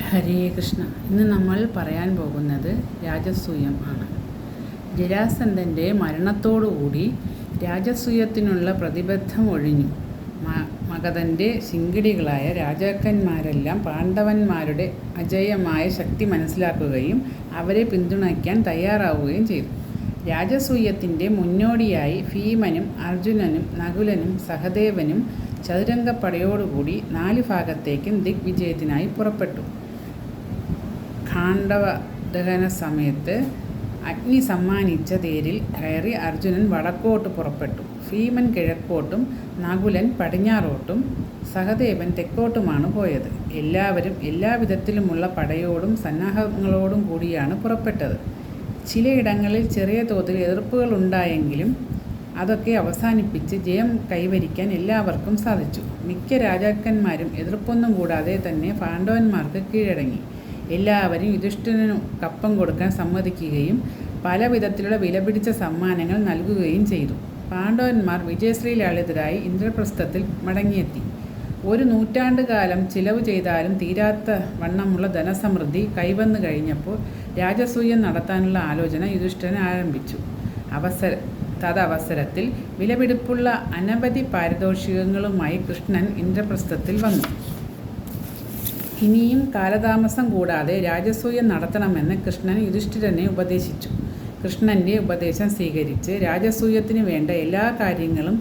ഹരേ കൃഷ്ണ. ഇന്ന് നമ്മൾ പറയാൻ പോകുന്നത് രാജസൂയം ആണ്. ജരാസന്ധൻ്റെ മരണത്തോടുകൂടി രാജസൂയത്തിനുള്ള പ്രതിബദ്ധം ഒഴിഞ്ഞു. മഗധൻ്റെ ശിങ്കിടികളായ രാജാക്കന്മാരെല്ലാം പാണ്ഡവന്മാരുടെ അജയ്യമായ ശക്തി മനസ്സിലാക്കുകയും അവരെ പിന്തുണയ്ക്കാൻ തയ്യാറാവുകയും ചെയ്തു. രാജസൂയത്തിൻ്റെ മുന്നോടിയായി ഭീമനും അർജുനനും നകുലനും സഹദേവനും ചതുരംഗപ്പടയോടുകൂടി 4 ഭാഗത്തേക്കും ദിഗ്വിജയത്തിനായി പുറപ്പെട്ടു. ഖാണ്ഡവ ദഹന സമയത്ത് അഗ്നി സമ്മാനിച്ച തേരിൽ കയറി അർജുനൻ വടക്കോട്ട് പുറപ്പെട്ടു. ഭീമൻ കിഴക്കോട്ടും നകുലൻ പടിഞ്ഞാറോട്ടും സഹദേവൻ തെക്കോട്ടുമാണ് പോയത്. എല്ലാവരും എല്ലാവിധത്തിലുമുള്ള പടയോടും സന്നാഹങ്ങളോടും കൂടിയാണ് പുറപ്പെട്ടത്. ചിലയിടങ്ങളിൽ ചെറിയ തോതിൽ എതിർപ്പുകളുണ്ടായെങ്കിലും അതൊക്കെ അവസാനിപ്പിച്ച് ജയം കൈവരിക്കാൻ എല്ലാവർക്കും സാധിച്ചു. മിക്ക രാജാക്കന്മാരും എതിർപ്പൊന്നും കൂടാതെ തന്നെ പാണ്ഡവന്മാർക്ക് കീഴടങ്ങി. എല്ലാവരും യുധിഷ്ഠിരനു കപ്പം കൊടുക്കാൻ സമ്മതിക്കുകയും പല വിധത്തിലുള്ള വിലപിടിച്ച സമ്മാനങ്ങൾ നൽകുകയും ചെയ്തു. പാണ്ഡവന്മാർ വിജയശ്രീലാളിതരായി ഇന്ദ്രപ്രസ്ഥത്തിൽ മടങ്ങിയെത്തി. 1 നൂറ്റാണ്ട് കാലം ചിലവ് ചെയ്താലും തീരാത്ത വണ്ണമുള്ള ധനസമൃദ്ധി കൈവന്നു കഴിഞ്ഞപ്പോൾ രാജസൂയം നടത്താനുള്ള ആലോചന യുധിഷ്ഠിരൻ ആരംഭിച്ചു. തദവസരത്തിൽ വിലപിടിപ്പുള്ള അനവധി പാരിതോഷികങ്ങളുമായി കൃഷ്ണൻ ഇന്ദ്രപ്രസ്ഥത്തിൽ വന്നു. ഇനിയും കാലതാമസം കൂടാതെ രാജസൂയം നടത്തണമെന്ന് കൃഷ്ണൻ യുധിഷ്ഠിരനെ ഉപദേശിച്ചു. കൃഷ്ണൻ്റെ ഉപദേശം സ്വീകരിച്ച് രാജസൂയത്തിന് വേണ്ട എല്ലാ കാര്യങ്ങളും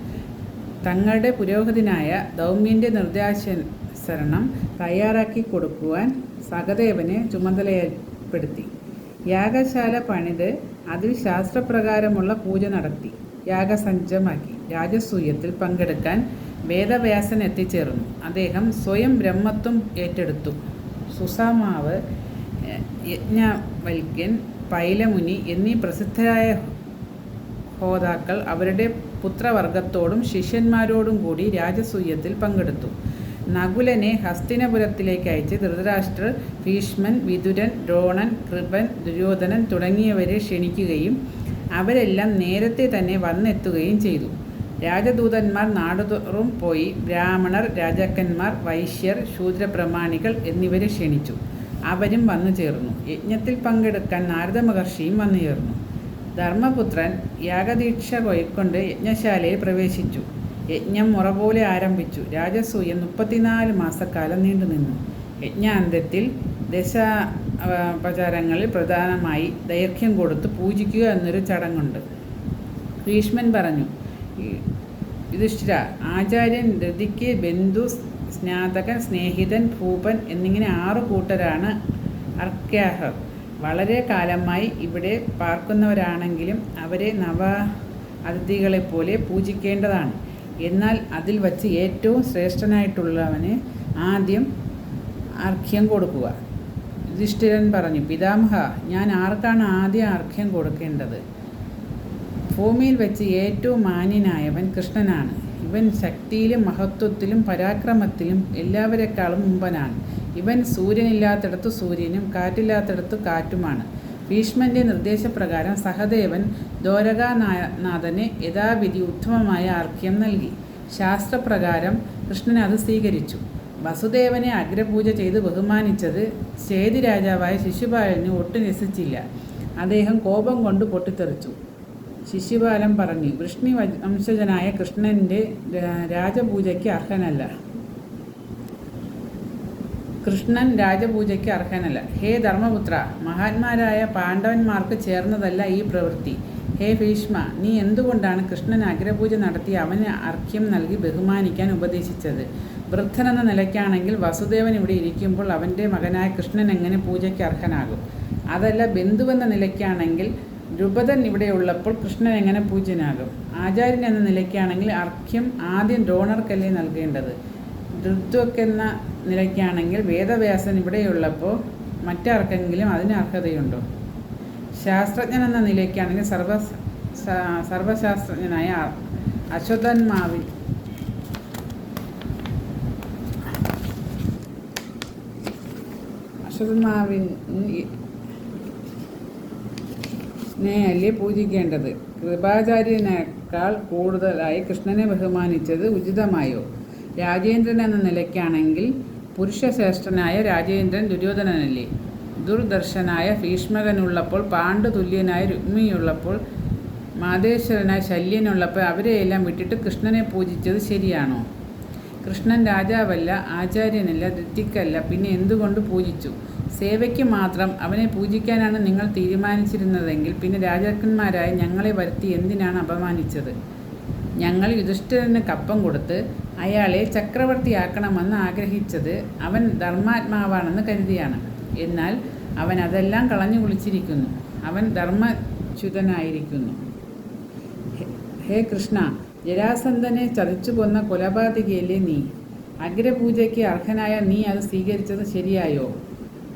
തങ്ങളുടെ പുരോഹിതനായ ധൗമ്യൻ്റെ നിർദ്ദേശാനുസരണം തയ്യാറാക്കി കൊടുക്കുവാൻ സഹദേവനെ ചുമതലപ്പെടുത്തി. യാഗശാല പണിത് അതിൽ ശാസ്ത്രപ്രകാരമുള്ള പൂജ നടത്തി യാഗസജ്ജമാക്കി. രാജസൂയത്തിൽ പങ്കെടുക്കാൻ വേദവ്യാസൻ എത്തിച്ചേർന്നു. അദ്ദേഹം സ്വയം ബ്രഹ്മത്വം ഏറ്റെടുത്തു. സുസാമാവ്, യജ്ഞവൽക്യൻ, പൈലമുനി എന്നീ പ്രസിദ്ധരായ ഹോതാക്കൾ അവരുടെ പുത്രവർഗത്തോടും ശിഷ്യന്മാരോടും കൂടി രാജസൂയത്തിൽ പങ്കെടുത്തു. നകുലനെ ഹസ്തിനപുരത്തിലേക്ക് അയച്ച് ധൃതരാഷ്ട്രർ, ഭീഷ്മൻ, വിതുരൻ, ദ്രോണൻ, കൃപൻ, ദുര്യോധനൻ തുടങ്ങിയവരെ ക്ഷണിക്കുകയും അവരെല്ലാം നേരത്തെ തന്നെ വന്നെത്തുകയും ചെയ്തു. രാജദൂതന്മാർ നാടുതോറും പോയി ബ്രാഹ്മണർ, രാജാക്കന്മാർ, വൈശ്യർ, ശൂദ്രപ്രമാണികൾ എന്നിവരെ ക്ഷണിച്ചു. അവരും വന്നു ചേർന്നു. യജ്ഞത്തിൽ പങ്കെടുക്കാൻ നാരദ മഹർഷിയും വന്നു ചേർന്നു. ധർമ്മപുത്രൻ യാഗദീക്ഷ കൈക്കൊണ്ട് യജ്ഞശാലയിൽ പ്രവേശിച്ചു. യജ്ഞം മുറപോലെ ആരംഭിച്ചു. രാജസൂയം 34 മാസക്കാലം നീണ്ടുനിന്നു. യജ്ഞാന്ത്യത്തിൽ ദശോപചാരങ്ങളിൽ പ്രധാനമായി ദൈർഘ്യം കൊടുത്ത് പൂജിക്കുക എന്നൊരു ചടങ്ങുണ്ട്. ഭീഷ്മൻ പറഞ്ഞു, യുധിഷ്ഠിര, ആചാര്യൻ, ഋതിക്ക്, ബന്ധു, സ്നാതകൻ, സ്നേഹിതൻ, ഭൂപൻ എന്നിങ്ങനെ 6 കൂട്ടരാണ് അർക്യാഹർ. വളരെ കാലമായി ഇവിടെ പാർക്കുന്നവരാണെങ്കിലും അവരെ നവ അതിഥികളെപ്പോലെ പൂജിക്കേണ്ടതാണ്. എന്നാൽ അതിൽ വച്ച് ഏറ്റവും ശ്രേഷ്ഠനായിട്ടുള്ളവന് ആദ്യം അർഘ്യം കൊടുക്കുക. യുധിഷ്ഠിരൻ പറഞ്ഞു, പിതാമഹ, ഞാൻ ആർക്കാണ് ആദ്യം അർഘ്യം കൊടുക്കേണ്ടത്? ഭൂമിയിൽ വെച്ച് ഏറ്റവും മാന്യനായവൻ കൃഷ്ണനാണ്. ഇവൻ ശക്തിയിലും മഹത്വത്തിലും പരാക്രമത്തിലും എല്ലാവരെക്കാളും മുമ്പനാണ്. ഇവൻ സൂര്യനില്ലാത്തിടത്ത് സൂര്യനും കാറ്റില്ലാത്തിടത്ത് കാറ്റുമാണ്. ഭീഷ്മൻ്റെ നിർദ്ദേശപ്രകാരം സഹദേവൻ ദ്വാരകാനാഥന് യഥാവിധി ഉത്തമമായ അർഘ്യം നൽകി. ശാസ്ത്രപ്രകാരം കൃഷ്ണൻ അത് സ്വീകരിച്ചു. വസുദേവനെ അഗ്രപൂജ ചെയ്ത് ബഹുമാനിച്ചത് ചേതി രാജാവായ ശിശുപാലന് ഒട്ടും രസിച്ചില്ല. അദ്ദേഹം കോപം കൊണ്ട് പൊട്ടിത്തെറിച്ചു. ശിശുപാലൻ പറഞ്ഞു, വൃഷ്ണി വംശജനായ കൃഷ്ണൻ്റെ രാജപൂജയ്ക്ക് അർഹനല്ല. കൃഷ്ണൻ രാജപൂജയ്ക്ക് അർഹനല്ല. ഹേ ധർമ്മപുത്ര, മഹാന്മാരായ പാണ്ഡവന്മാർക്ക് ചേർന്നതല്ല ഈ പ്രവൃത്തി. ഹേ ഭീഷ്മ, നീ എന്തുകൊണ്ടാണ് കൃഷ്ണൻ അഗ്രപൂജ നടത്തി അവന് അർഘ്യം നൽകി ബഹുമാനിക്കാൻ ഉപദേശിച്ചത്? വൃദ്ധനെന്ന നിലയ്ക്കാണെങ്കിൽ വസുദേവൻ ഇവിടെ ഇരിക്കുമ്പോൾ അവൻ്റെ മകനായ കൃഷ്ണൻ എങ്ങനെ പൂജയ്ക്ക് അർഹനാകും? അതല്ല, ബന്ധുവെന്ന നിലയ്ക്കാണെങ്കിൽ ദ്രുപദൻ ഇവിടെയുള്ളപ്പോൾ കൃഷ്ണൻ എങ്ങനെ പൂജ്യനാകും? ആചാര്യൻ എന്ന നിലയ്ക്കാണെങ്കിൽ അർഘ്യം ആദ്യം ദ്രോണർക്കല്ലേ നൽകേണ്ടത്? ഋത്വക്കെന്ന നിലയ്ക്കാണെങ്കിൽ വേദവ്യാസൻ ഇവിടെയുള്ളപ്പോൾ മറ്റാർക്കെങ്കിലും അതിന് അർഹതയുണ്ടോ? ശാസ്ത്രജ്ഞൻ എന്ന നിലയ്ക്കാണെങ്കിൽ സർവശാസ്ത്രജ്ഞനായ അശ്വത്ഥമാവിനെ അല്ലേ പൂജിക്കേണ്ടത്? കൃപാചാര്യനേക്കാൾ കൂടുതലായി കൃഷ്ണനെ ബഹുമാനിച്ചത് ഉചിതമായോ? രാജേന്ദ്രൻ എന്ന നിലയ്ക്കാണെങ്കിൽ പുരുഷശ്രേഷ്ഠനായ രാജേന്ദ്രൻ ദുര്യോധനനല്ലേ? ദുർദർശനായ ഭീഷ്മകനുള്ളപ്പോൾ, പാണ്ഡു തുല്യനായ രുക്മിണിയുള്ളപ്പോൾ, മാതേശ്വരനായ ശല്യനുള്ളപ്പോൾ അവരെയെല്ലാം വിട്ടിട്ട് കൃഷ്ണനെ പൂജിച്ചത് ശരിയാണോ? കൃഷ്ണൻ രാജാവല്ല, ആചാര്യനല്ല, ഋത്തിക്കല്ല, പിന്നെ എന്തുകൊണ്ട് പൂജിച്ചു? സേവയ്ക്ക് മാത്രം അവനെ പൂജിക്കാനാണ് നിങ്ങൾ തീരുമാനിച്ചിരുന്നതെങ്കിൽ പിന്നെ രാജാക്കന്മാരായ ഞങ്ങളെ വരുത്തി എന്തിനാണ് അപമാനിച്ചത്? ഞങ്ങൾ യുധിഷ്ഠിരന് കപ്പം കൊടുത്ത് അയാളെ ചക്രവർത്തിയാക്കണമെന്ന് ആഗ്രഹിച്ചത് അവൻ ധർമാത്മാവാണെന്ന് കരുതിയാണ്. എന്നാൽ അവൻ അതെല്ലാം കളഞ്ഞു കുളിച്ചിരിക്കുന്നു. അവൻ ധർമ്മച്യുതനായിരിക്കുന്നു. ഹേ കൃഷ്ണ, ജരാസന്ധനെ ചതിച്ചു കൊന്ന കൊലപാതകിയല്ലേ നീ? അഗ്രപൂജയ്ക്ക് അർഹനായ നീ അത് സ്വീകരിച്ചത് ശരിയായോ?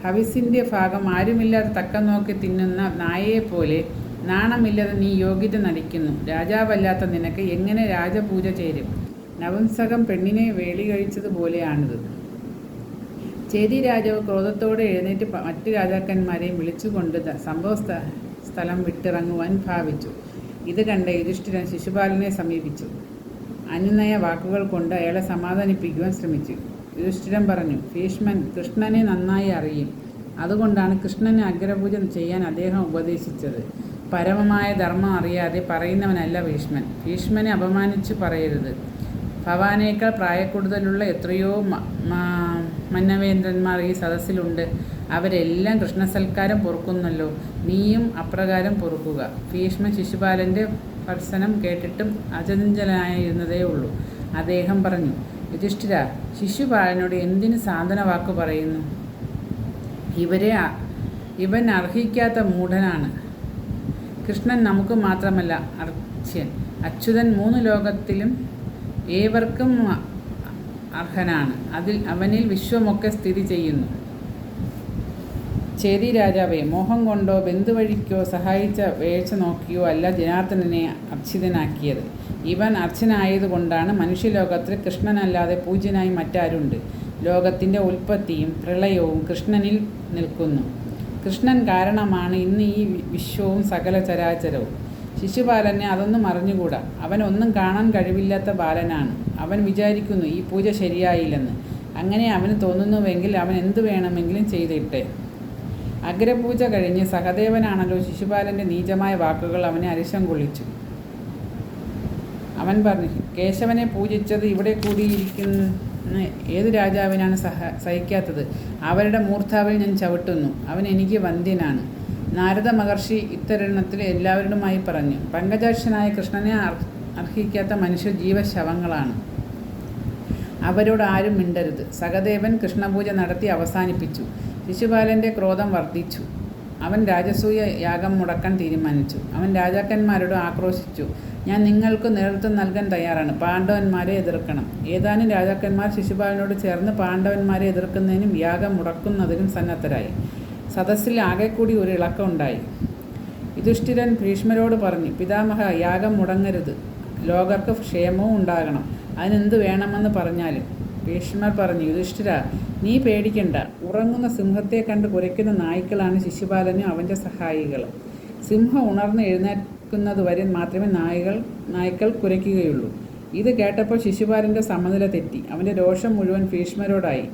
ഹവിസിൻ്റെ ഭാഗം ആരുമില്ലാതെ തക്കം നോക്കി തിന്നുന്ന നായയെപ്പോലെ നാണമില്ലാതെ നീ യോഗ്യത നടിക്കുന്നു. രാജാവല്ലാത്ത നിനക്ക് എങ്ങനെ രാജപൂജ ചേരും? നപുംസകം പെണ്ണിനെ വേളി കഴിച്ചതുപോലെയാണിത്. ചേരി രാജാവ് ക്രോധത്തോടെ എഴുന്നേറ്റ് മറ്റു രാജാക്കന്മാരെയും വിളിച്ചുകൊണ്ട് സംഭവ സ്ഥലം വിട്ടിറങ്ങുവാൻ ഭാവിച്ചു. ഇത് കണ്ട യുധിഷ്ഠിരൻ ശിശുപാലനെ സമീപിച്ചു. അനുനയ വാക്കുകൾ കൊണ്ട് അയാളെ സമാധാനിപ്പിക്കുവാൻ ശ്രമിച്ചു. യുധിഷ്ഠിരൻ പറഞ്ഞു, ഭീഷ്മൻ കൃഷ്ണനെ നന്നായി അറിയും. അതുകൊണ്ടാണ് കൃഷ്ണന് അഗ്രപൂജ ചെയ്യാൻ അദ്ദേഹം ഉപദേശിച്ചത്. പരമമായ ധർമ്മം അറിയാതെ പറയുന്നവനല്ല ഭീഷ്മൻ. ഭീഷ്മനെ അപമാനിച്ചു പറയരുത്. ഭവാനേക്കാൾ പ്രായക്കൂടുതലുള്ള എത്രയോ മന്നവേന്ദ്രന്മാർ ഈ സദസ്സിലുണ്ട്. അവരെല്ലാം കൃഷ്ണസൽക്കാരം പൊറുക്കുന്നല്ലോ. നീയും അപ്രകാരം പൊറുക്കുക. ഭീഷ്മൻ ശിശുപാലൻ്റെ ഭർസനം കേട്ടിട്ടും അചഞ്ചലനായിരുന്നതേ ഉള്ളൂ. അദ്ദേഹം പറഞ്ഞു, യുധിഷ്ഠിര, ശിശുപാലനോട് എന്തിന് സാന്ത്വന വാക്ക് പറയുന്നു? ഇവൻ അർഹിക്കാത്ത മൂഢനാണ്. കൃഷ്ണൻ നമുക്ക് മാത്രമല്ല അർച്ച്യൻ, അച്യുതൻ 3 ലോകത്തിലും ഏവർക്കും അർഹനാണ്. അവനിൽ വിശ്വമൊക്കെ സ്ഥിതി ചെയ്യുന്നു. ചേരി രാജാവേ, മോഹം കൊണ്ടോ ബന്ധുവഴിക്കോ സഹായിച്ച വേഴ്ച നോക്കിയോ അല്ല ജനാർദ്ദനനെ അർച്ചിതനാക്കിയത്. ഇവൻ അർച്ചനായതുകൊണ്ടാണ് മനുഷ്യലോകത്തിൽ കൃഷ്ണനല്ലാതെ പൂജ്യനായി മറ്റാരുണ്ട്. ലോകത്തിൻ്റെ ഉൽപ്പത്തിയും പ്രളയവും കൃഷ്ണനിൽ നിൽക്കുന്നു. കൃഷ്ണൻ കാരണമാണ് ഇന്ന് ഈ വിശ്വവും സകല ചരാചരവും. ശിശുപാലനെ അതൊന്നും അറിഞ്ഞുകൂടാ. അവൻ ഒന്നും കാണാൻ കഴിവില്ലാത്ത ബാലനാണ്. അവൻ വിചാരിക്കുന്നു ഈ പൂജ ശരിയായില്ലെന്ന്. അങ്ങനെ അവന് തോന്നുന്നുവെങ്കിൽ അവൻ എന്തു വേണമെങ്കിലും ചെയ്തിട്ടെ. അഗ്രപൂജ കഴിഞ്ഞ് സഹദേവനാണല്ലോ ശിശുപാലൻ്റെ നീചമായ വാക്കുകൾ അവനെ അരിശം കൊള്ളിച്ചു. അവൻ പറഞ്ഞു, കേശവനെ പൂജിച്ചത് ഇവിടെ കൂടിയിരിക്കുന്ന ഏത് രാജാവിനാണ് സഹിക്കാത്തത്? അവരുടെ മൂർധാവിൽ ഞാൻ ചവിട്ടുന്നു. അവൻ എനിക്ക് വന്ധ്യനാണ്. നാരദ മഹർഷി ഇത്തരുണത്തിൽ എല്ലാവരോടുമായി പറഞ്ഞു, പങ്കജാക്ഷനായ കൃഷ്ണനെ അർഹിക്കാത്ത മനുഷ്യർ ജീവശവങ്ങളാണ്. അവരോട് ആരും മിണ്ടരുത്. സഹദേവൻ കൃഷ്ണപൂജ നടത്തി അവസാനിപ്പിച്ചു. ശിശുപാലൻ്റെ ക്രോധം വർദ്ധിച്ചു. അവൻ രാജസൂയ യാഗം മുടക്കാൻ തീരുമാനിച്ചു. അവൻ രാജാക്കന്മാരോട് ആക്രോശിച്ചു, ഞാൻ നിങ്ങൾക്ക് നേതൃത്വം നൽകാൻ തയ്യാറാണ്. പാണ്ഡവന്മാരെ എതിർക്കണം. ഏതാനും രാജാക്കന്മാർ ശിശുപാലനോട് ചേർന്ന് പാണ്ഡവന്മാരെ എതിർക്കുന്നതിനും യാഗം മുടക്കുന്നതിനും സന്നദ്ധരായി. സദസ്സിൽ ആകെക്കൂടി ഒരു ഇളക്കം ഉണ്ടായി. യുധിഷ്ഠിരൻ ഭീഷ്മരോട് പറഞ്ഞു, പിതാമഹ, യാഗം മുടങ്ങരുത്. ലോകർക്ക് ക്ഷേമവും ഉണ്ടാകണം. അതിനെന്ത് വേണമെന്ന് പറഞ്ഞാലും. ഭീഷ്മർ പറഞ്ഞു, യുധിഷ്ഠിര, നീ പേടിക്കണ്ട. ഉറങ്ങുന്ന സിംഹത്തെ കണ്ട് കുരയ്ക്കുന്ന നായ്ക്കളാണ് ശിശുപാലനും അവൻ്റെ സഹായികളും. സിംഹം ഉണർന്ന് എഴുന്നേൽക്കുന്നതുവരെ മാത്രമേ നായ്ക്കൾ കുരയ്ക്കുകയുള്ളൂ. ഇത് കേട്ടപ്പോൾ ശിശുപാലൻ്റെ സമനില തെറ്റി. അവൻ്റെ രോഷം മുഴുവൻ ഭീഷ്മരോടായി.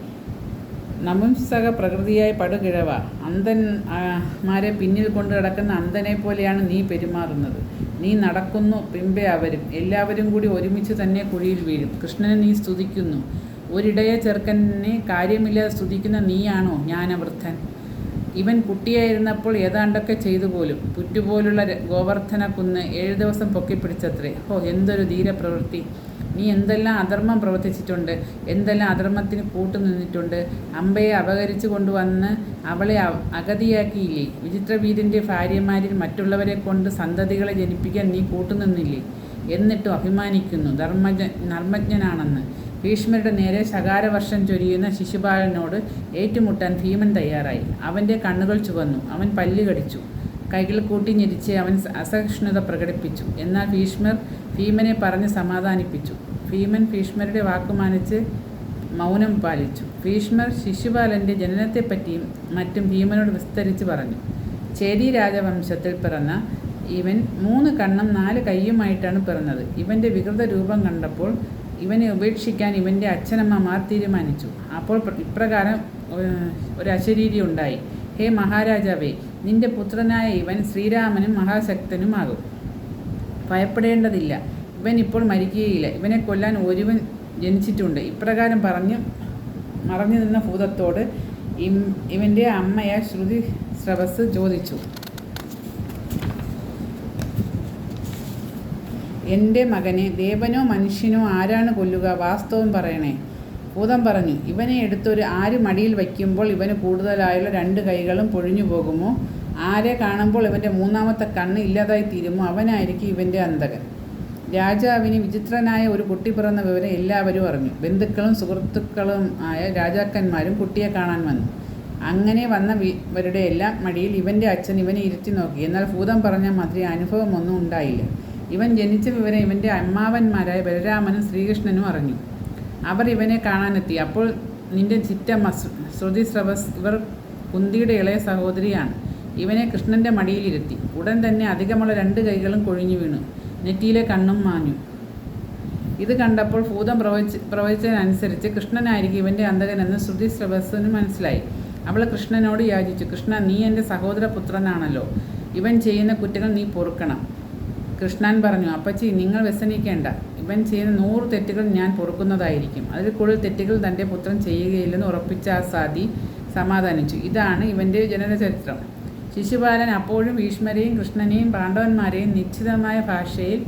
നപുംസക പ്രകൃതിയായ പടുകിഴവ, അന്ധന്മാരെ പിന്നിൽ കൊണ്ട് കിടക്കുന്ന അന്ധനെ പോലെയാണ് നീ പെരുമാറുന്നത്. നീ നടക്കുന്നു, പിമ്പെ അവരും. എല്ലാവരും കൂടി ഒരുമിച്ച് തന്നെ കുഴിയിൽ വീഴും. കൃഷ്ണനെ നീ സ്തുതിക്കുന്നു. ഒരിടയ ചെറുക്കനെ കാര്യമില്ലാതെ സ്തുതിക്കുന്ന നീയാണോ ജ്ഞാനവൃദ്ധൻ? ഇവൻ കുട്ടിയായിരുന്നപ്പോൾ ഏതാണ്ടൊക്കെ ചെയ്തു പോലും. പുറ്റുപോലുള്ള ഗോവർദ്ധന കുന്ന് 7 ദിവസം പൊക്കിപ്പിടിച്ചത്രേ. എന്തൊരു ധീരപ്രവൃത്തി! നീ എന്തെല്ലാം അധർമ്മം പ്രവർത്തിച്ചിട്ടുണ്ട്, എന്തെല്ലാം അധർമ്മത്തിന് കൂട്ടുനിന്നിട്ടുണ്ട്. അമ്പയെ അപഹരിച്ചു കൊണ്ടുവന്ന് അവളെ അഗതിയാക്കിയില്ലേ? വിചിത്രവീരൻ്റെ ഭാര്യമാരിൽ മറ്റുള്ളവരെ കൊണ്ട് സന്തതികളെ ജനിപ്പിക്കാൻ നീ കൂട്ടുനിന്നില്ലേ? എന്നിട്ടും അഭിമാനിക്കുന്നു നർമ്മജ്ഞനാണെന്ന്. ഭീഷ്മരുടെ നേരെ ശകാരവർഷം ചൊരിയുന്ന ശിശുപാലനോട് ഏറ്റുമുട്ടാൻ ഭീമൻ തയ്യാറായി. അവൻ്റെ കണ്ണുകൾ ചുവന്നു. അവൻ പല്ല് കടിച്ചു. കൈകൾ കൂട്ടി ഞെരിച്ച് അവൻ അസഹിഷ്ണുത പ്രകടിപ്പിച്ചു. എന്നാൽ ഭീമനെ പറഞ്ഞ് സമാധാനിപ്പിച്ചു. ഭീമൻ ഭീഷ്മരുടെ വാക്കുമാനിച്ച് മൗനം പാലിച്ചു. ഭീഷ്മർ ശിശുപാലൻ്റെ ജനനത്തെപ്പറ്റിയും മറ്റും ഭീമനോട് വിസ്തരിച്ച് പറഞ്ഞു. ചേരി രാജവംശത്തിൽ പിറന്ന ഇവൻ 3 കണ്ണും 4 കൈയുമായിട്ടാണ് പിറന്നത്. ഇവൻ്റെ വികൃത രൂപം കണ്ടപ്പോൾ ഇവനെ ഉപേക്ഷിക്കാൻ ഇവൻ്റെ അച്ഛനമ്മമാർ തീരുമാനിച്ചു. അപ്പോൾ ഇപ്രകാരം ഒരു അശരീരി ഉണ്ടായി: ഹേ മഹാരാജാവേ, നിന്റെ പുത്രനായ ഇവൻ ശ്രീരാമനും മഹാശക്തനുമാകും. ഭയപ്പെടേണ്ടതില്ല. ഇവൻ ഇപ്പോൾ മരിക്കുകയില്ല. ഇവനെ കൊല്ലാൻ ഒരുവൻ ജനിച്ചിട്ടുണ്ട്. ഇപ്രകാരം മറഞ്ഞു നിന്ന ഭൂതത്തോട് ഇവൻ്റെ അമ്മയായ ശ്രുതി സ്രവസ് ചോദിച്ചു: എൻ്റെ മകനെ ദേവനോ മനുഷ്യനോ ആരാണ് കൊല്ലുക? വാസ്തവം പറയണേ. ഭൂതം പറഞ്ഞു: ഇവനെ എടുത്തൊരു ആര് മടിയിൽ വയ്ക്കുമ്പോൾ ഇവന് കൂടുതലായുള്ള 2 കൈകളും പൊഴിഞ്ഞു പോകുമോ? ആരെ കാണുമ്പോൾ ഇവൻ്റെ 3ാമത്തെ കണ്ണ് ഇല്ലാതായി തീരുമോ? അവനായിരിക്കും ഇവൻ്റെ അന്തകൻ. രാജാവിന് വിചിത്രനായ ഒരു കുട്ടി പിറന്ന വിവരം എല്ലാവരും അറിഞ്ഞു. ബന്ധുക്കളും സുഹൃത്തുക്കളും ആയ രാജാക്കന്മാരും കുട്ടിയെ കാണാൻ വന്നു. അങ്ങനെ വന്നവരുടെ എല്ലാം മടിയിൽ ഇവൻ്റെ അച്ഛൻ ഇവനെ ഇരുത്തി നോക്കി. എന്നാൽ ഭൂതം പറഞ്ഞ മാതിരി അനുഭവമൊന്നും ഉണ്ടായില്ല. ഇവൻ ജനിച്ച വിവരം ഇവൻ്റെ അമ്മാവന്മാരായ ബലരാമനും ശ്രീകൃഷ്ണനും അറിഞ്ഞു. അവർ ഇവനെ കാണാനെത്തി. അപ്പോൾ നിന്റെ ചിറ്റമ്മ ശ്രുതി സ്രവസ്, ഇവർ കുന്തിയുടെ ഇളയ സഹോദരിയാണ്, ഇവനെ കൃഷ്ണൻ്റെ മടിയിലിരുത്തി. ഉടൻ തന്നെ അധികമുള്ള 2 കൈകളും കൊഴിഞ്ഞു വീണു. നെറ്റിയിലെ കണ്ണും മാഞ്ഞു. ഇത് കണ്ടപ്പോൾ ഭൂതം പ്രവചിച്ചതനുസരിച്ച് കൃഷ്ണനായിരിക്കും ഇവൻ്റെ അന്തകനെന്ന് ശ്രുതി സ്രവസിന് മനസ്സിലായി. അവൾ കൃഷ്ണനോട് യാചിച്ചു: കൃഷ്ണ, നീ എൻ്റെ സഹോദരപുത്രനാണല്ലോ. ഇവൻ ചെയ്യുന്ന കുറ്റങ്ങൾ നീ പൊറുക്കണം. കൃഷ്ണൻ പറഞ്ഞു: അപ്പച്ചി, നിങ്ങൾ വ്യസനിക്കേണ്ട. ഇവൻ ചെയ്യുന്ന 100 തെറ്റുകൾ ഞാൻ പൊറുക്കുന്നതായിരിക്കും. അതിൽ കൂടുതൽ തെറ്റുകൾ തൻ്റെ പുത്രൻ ചെയ്യുകയില്ലെന്ന് ഉറപ്പിച്ച ആ സാധി സമാധാനിച്ചു. ഇതാണ് ഇവൻ്റെ ജനനചരിത്രം. ശിശുപാലൻ അപ്പോഴും ഭീഷ്മരെയും കൃഷ്ണനെയും പാണ്ഡവന്മാരെയും നിശ്ചിതമായ ഭാഷയിൽ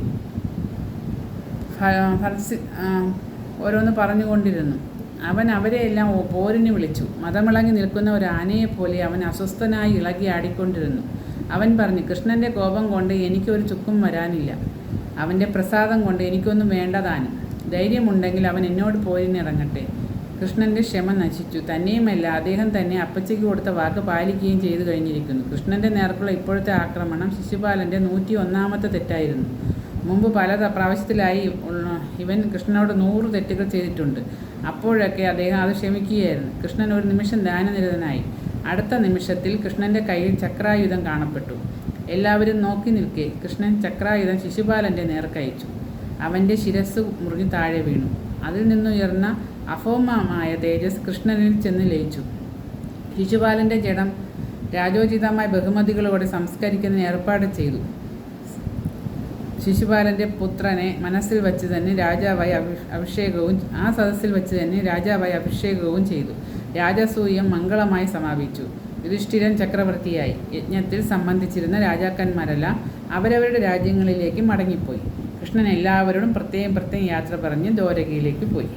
ഓരോന്ന് പറഞ്ഞുകൊണ്ടിരുന്നു. അവൻ അവരെയെല്ലാം പോരിന് വിളിച്ചു. മതമിളകി നിൽക്കുന്ന ഒരു ആനയെപ്പോലെ അവൻ അസ്വസ്ഥനായി ഇളകി ആടിക്കൊണ്ടിരുന്നു. അവൻ പറഞ്ഞു: കൃഷ്ണൻ്റെ കോപം കൊണ്ട് എനിക്കൊരു ചുക്കും വരാനില്ല. അവൻ്റെ പ്രസാദം കൊണ്ട് എനിക്കൊന്നും വേണ്ടതാനും. ധൈര്യമുണ്ടെങ്കിൽ അവൻ എന്നോട് പോരിനിറങ്ങട്ടെ. കൃഷ്ണൻ്റെ ക്ഷമ നശിച്ചു. തന്നെയുമല്ല, അദ്ദേഹം തന്നെ അപ്പച്ചയ്ക്ക് കൊടുത്ത വാക്ക് പാലിക്കുകയും ചെയ്തു കഴിഞ്ഞിരിക്കുന്നു. കൃഷ്ണൻ്റെ നേർക്കുള്ള ഇപ്പോഴത്തെ ആക്രമണം ശിശുപാലൻ്റെ 101ാമത്തെ തെറ്റായിരുന്നു. മുമ്പ് പല പ്രാവശ്യത്തിലായി ഇവൻ കൃഷ്ണനോട് 100 തെറ്റുകൾ ചെയ്തിട്ടുണ്ട്. അപ്പോഴൊക്കെ അദ്ദേഹം അത് ക്ഷമിക്കുകയായിരുന്നു. കൃഷ്ണൻ ഒരു നിമിഷം ധ്യാനനിരതനായി. അടുത്ത നിമിഷത്തിൽ കൃഷ്ണൻ്റെ കയ്യിൽ ചക്രായുധം കാണപ്പെട്ടു. എല്ലാവരും നോക്കി നിൽക്കെ കൃഷ്ണൻ ചക്രായുധം ശിശുപാലൻ്റെ നേർക്കയച്ചു. അവൻ്റെ ശിരസ് മുറിഞ്ഞ് താഴെ വീണു. അതിൽ നിന്നുയർന്ന അഭൗമമായ തേജസ് കൃഷ്ണനിൽ ചെന്ന് ലയിച്ചു. ശിശുപാലൻ്റെ ജഡം രാജോചിതമായ ബഹുമതികളോടെ സംസ്കരിക്കുന്നതിന് ഏർപ്പാട് ചെയ്തു. ശിശുപാലൻ്റെ പുത്രനെ മനസ്സിൽ വച്ച് തന്നെ രാജാവായി അഭിഷേകവും ആ സദസ്സിൽ വച്ച് തന്നെ രാജാവായി അഭിഷേകവും ചെയ്തു. രാജസൂയം മംഗളമായി സമാപിച്ചു. യുധിഷ്ഠിരൻ ചക്രവർത്തിയായി. യജ്ഞത്തിൽ സംബന്ധിച്ചിരുന്ന രാജാക്കന്മാരെല്ലാം അവരവരുടെ രാജ്യങ്ങളിലേക്ക് മടങ്ങിപ്പോയി. കൃഷ്ണൻ എല്ലാവരോടും പ്രത്യേകം യാത്ര പറഞ്ഞ് ദ്വാരകയിലേക്ക് പോയി.